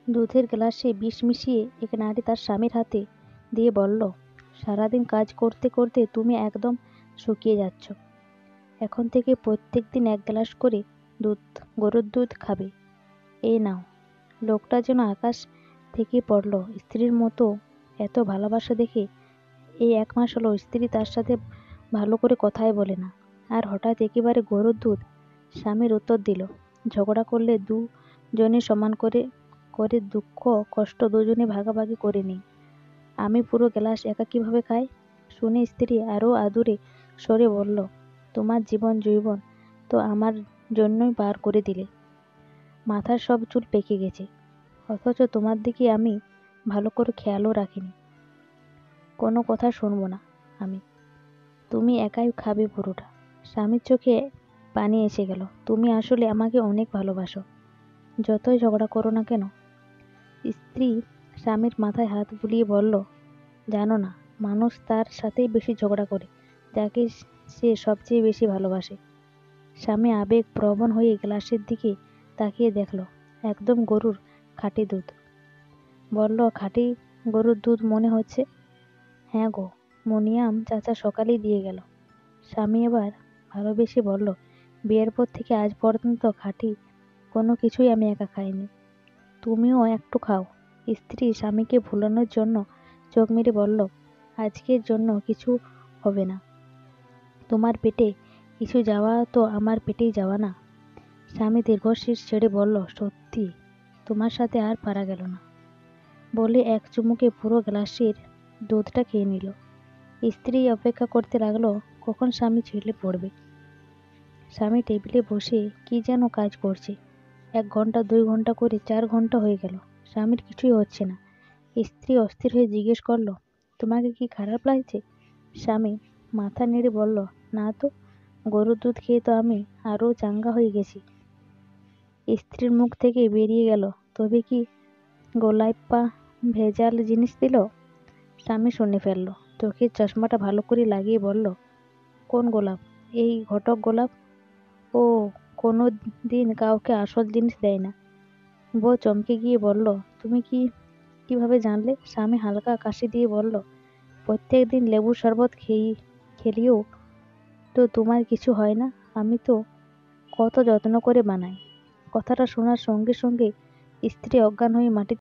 দুধের গ্লাসে বিষ মিশিয়ে এক নারী তার স্বামীর হাতে দিয়ে বলল, সারাদিন কাজ করতে করতে তুমি একদম শুকিয়ে যাচ্ছ। এখন থেকে প্রত্যেক দিন 1 গ্লাস করে গরুর দুধ খাবে। এই নাও। লোকটা যেন আকাশ থেকে পড়ল। স্ত্রীর মতো এত ভালোবাসা দেখে এই 1 মাস হলো স্ত্রী তার সাথে ভালো করে কথাই বলে না। আর হঠাৎ একেবারে গরুর দুধ। স্বামীর উত্তর দিল, ঝগড়া করলে দুজনে সমান করে করে দুঃখ কষ্ট দুজনে ভাগাভাগি করে নিই। আমি পুরো গ্লাস একা কিভাবে খাই? শুনে স্ত্রী আরও আদুরে স্বরে বলল, তোমার জীবন যৌবন তো আমার জন্যই বার করে দিলে। মাথার সব চুল পেকে গেছে, অথচ তোমার দিকে আমি ভালো করে খেয়ালও রাখিনি। কোনো কথা শুনবো না আমি, তুমি একাই খাবে পুরোটা। স্বামীর চোখে পানি এসে গেল। তুমি আসলে আমাকে অনেক ভালোবাসো, যতই ঝগড়া করো না কেন। স্ত্রী স্বামীর মাথায় হাত বুলিয়ে বলল, জানো না, মানুষ তার সাথেই বেশি ঝগড়া করে যাকে সে সবচেয়ে বেশি ভালোবাসে। স্বামী আবেগ প্রবণ হয়ে গ্লাসের দিকে তাকিয়ে দেখল, একদম গরুর খাঁটি দুধ। বলল, খাঁটি গরুর দুধ মনে হচ্ছে? হ্যাঁ গো, মুনিয়াম চাচা সকালেই দিয়ে গেল। স্বামী এবার ভালোবেসে বলল, বিয়ের পর থেকে আজ পর্যন্ত খাঁটি কোনো কিছুই আমি একা খাইনি, তুমিও একটু খাও। স্ত্রী স্বামীকে ভুলানোর জন্য চোখ মেরে বলল, আজকের জন্য কিছু হবে না। তোমার পেটে কিছু যাওয়া তো আমার পেটেই যাওয়া না। স্বামী দীর্ঘশ্বাস ছেড়ে বলল, সত্যি তোমার সাথে আর পারা গেল না। বলে এক চুমুকে পুরো গ্লাসের দুধটা খেয়ে নিল। স্ত্রী অপেক্ষা করতে লাগলো কখন স্বামী ছেড়ে পড়বে। স্বামী টেবিলে বসে কি যেন কাজ করছে। 1 ঘন্টা 2 ঘন্টা করে 4 ঘন্টা হয়ে গেল, স্বামীর কিছুই হচ্ছে না। স্ত্রী অস্থির হয়ে জিজ্ঞেস করলো, তোমাকে কি খারাপ লাগছে? স্বামী মাথা নেড়ে বলল, না তো, গরুর দুধ খেয়ে তো আমি আরও চাঙ্গা হয়ে গেছি। স্ত্রীর মুখ থেকে বেরিয়ে গেল, তবে কি গোলাইপ্পা ভেজাল জিনিস দিল? স্বামী শুনে ফেলল। চোখের চশমাটা ভালো করে লাগিয়ে বলল, কোন গোলাপ? এই ঘটক গোলাপ। ও কোনো দিন কাউকে আসল জিনিস দেয় না। বউ চমকে গিয়ে বলল, তুমি কিভাবে জানলে? স্বামী হালকা কাশি দিয়ে বলল, প্রত্যেক দিন লেবুর শরবত খেলেও তো তোমার কিছু হয় না। আমি তো কত যত্ন করে বানাই। কথাটা শোনার সঙ্গে সঙ্গে স্ত্রী অজ্ঞান হয়ে মাটিতে